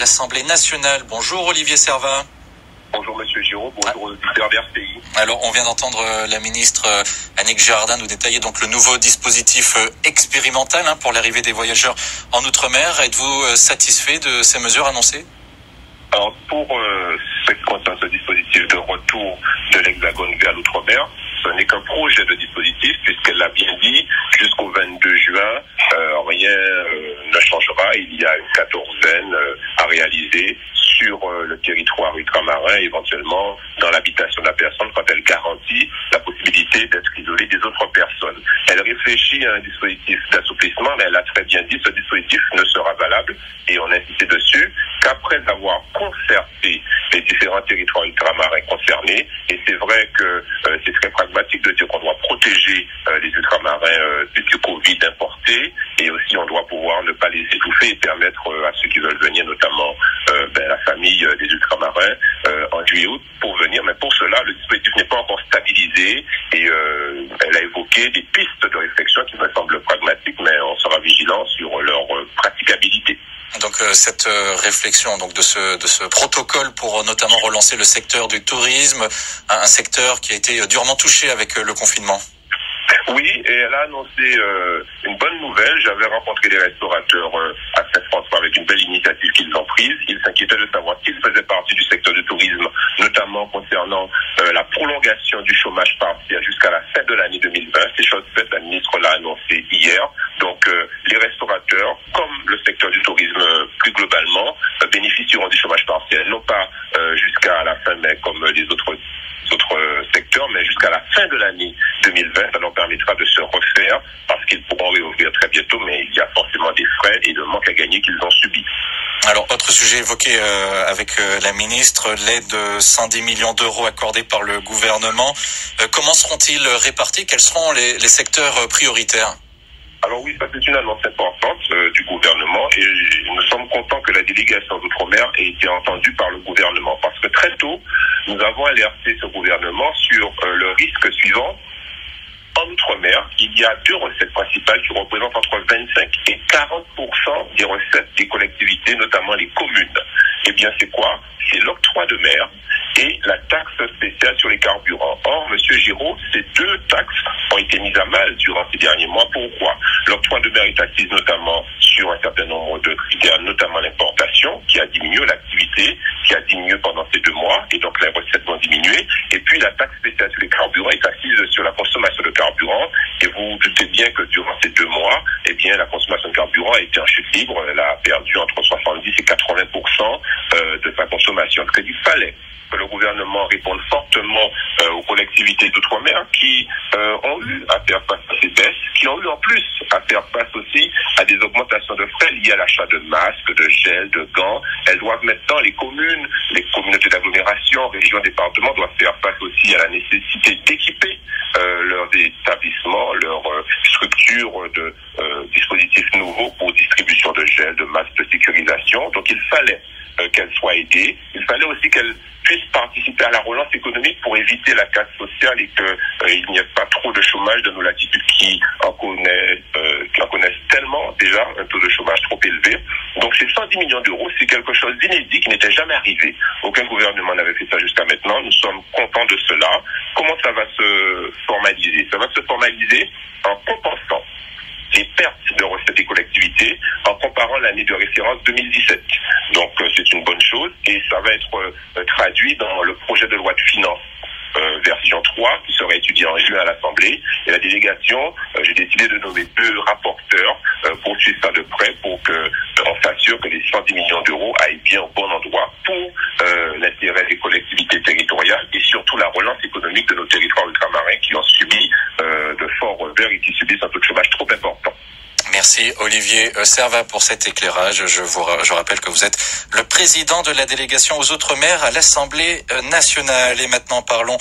L'Assemblée nationale. Bonjour Olivier Servat. Bonjour Monsieur Giraud, bonjour auditeurs d'RCI. Alors on vient d'entendre la ministre Annick Girardin nous détailler donc le nouveau dispositif expérimental pour l'arrivée des voyageurs en Outre-mer. Êtes-vous satisfait de ces mesures annoncées? Alors pour ce qui concerne ce dispositif de retour de l'Hexagone vers l'Outre-mer, ce n'est qu'un projet de dispositif puisqu'elle l'a bien dit, jusqu'au 22 juin, rien ne changera. Il y a une quatorzaine à réaliser sur le territoire ultramarin, éventuellement dans l'habitation de la personne quand elle garantit la possibilité d'être isolée des autres personnes. Elle réfléchit à un dispositif d'assouplissement, mais elle a très bien dit ce dispositif ne sera valable, et on a insisté dessus, qu'après avoir concerté les différents territoires ultramarins concernés, et c'est vrai que c'est très pragmatique de dire qu'on doit protéger les ultramarins du Covid importé, et aussi on doit pouvoir ne pas les étouffer et permettre à ceux qui veulent venir, notamment la famille des ultramarins en juillet-août pour venir. Mais pour cela, le dispositif n'est pas encore stabilisé et elle a évoqué des pistes de réflexion qui me semblent pragmatiques, mais on sera vigilant sur leur praticabilité. Donc cette réflexion donc de ce protocole pour notamment relancer le secteur du tourisme, un secteur qui a été durement touché avec le confinement. Oui, et elle a annoncé une bonne nouvelle. J'avais rencontré les restaurateurs à Saint-François avec une belle initiative qu'ils ont prise. Ils s'inquiétaient de savoir s'ils faisaient partie du secteur du tourisme, notamment concernant la prolongation du chômage partiel jusqu'à la fin de l'année 2020. C'est chose faite, la ministre l'a annoncé hier. Donc les restaurateurs, comme le secteur du tourisme plus globalement, bénéficieront du chômage partiel, non pas jusqu'à la fin mai comme les autres secteurs, mais jusqu'à la fin de l'année 2020. Ça leur permettra de se refaire parce qu'ils pourront réouvrir très bientôt, mais il y a forcément des frais et de manque à gagner qu'ils ont subis. Alors, autre sujet évoqué avec la ministre, l'aide de 110 millions d'euros accordée par le gouvernement. Comment seront-ils répartis? Quels seront les secteurs prioritaires? Alors oui, ça c'est une annonce importante du gouvernement et nous sommes contents que la délégation d'Outre-mer ait été entendue par le gouvernement parce que très tôt, nous avons alerté ce gouvernement sur le risque suivant. En Outre-mer, il y a deux recettes principales qui représentent entre 25 et 40% des recettes des collectivités, notamment les communes. Eh bien, c'est quoi? C'est l'octroi de mer et la taxe spéciale sur les carburants. Or, Monsieur Giraud, ces deux taxes ont été mises à mal durant ces derniers mois. Pourquoi? L'octroi de mer est assise notamment sur un certain nombre de critères, notamment l'importation, qui a diminué, l'activité, qui a diminué pendant ces 2 mois, et donc les recettes vont diminuer. Et puis, la taxe spéciale sur les carburants est assise sur la consommation de carburant. Et vous doutez bien que durant ces 2 mois, eh bien, la consommation de carburant a été en chute libre. Elle a perdu entre 70 et 80% de sa consommation. Donc, il fallait que le gouvernement réponde fortement aux collectivités d'outre-mer qui ont eu à faire face à ces baisses, qui ont eu en plus à faire face aussi à des augmentations de frais liées à l'achat de masques, de gel, de gants. Elles doivent maintenant, les communes, les communautés d'agglomération, régions, départements, doivent faire face aussi à la nécessité d'équiper leurs établissements, leurs structures de dispositifs nouveaux pour distribution de gel, de masques, de sécurisation. Donc il fallait qu'elles soient aidées. Il fallait aussi qu'elles puissent participer à la relance économique pour éviter la casse sociale et qu'il n'y ait pas trop de chômage de nos latitudes qui en connaissent tellement déjà un taux de chômage trop élevé. Donc ces 110 millions d'euros, c'est quelque chose d'inédit qui n'était jamais arrivé. Aucun gouvernement n'avait fait ça jusqu'à maintenant. Nous sommes contents de cela. Comment ça va se formaliser? Ça va se formaliser en compensant les pertes de recettes des collectivités en comparant l'année de référence 2017. Donc c'est une bonne chose et ça va être traduit dans le projet de loi de finances version 3 qui sera étudié en juin à l'Assemblée. Et la délégation, j'ai décidé de nommer 2 rapporteurs pour suivre ça de près pour qu'on s'assure que les 110 millions d'euros aillent bien au bon endroit pour l'intérêt des collectivités territoriales et surtout la relance économique de nos territoires ultramarins qui ont subi de forts revers et qui subissent un taux de chômage trop important. Merci Olivier Servat pour cet éclairage. Je rappelle que vous êtes le président de la délégation aux Outre-mer à l'Assemblée nationale. Et maintenant parlons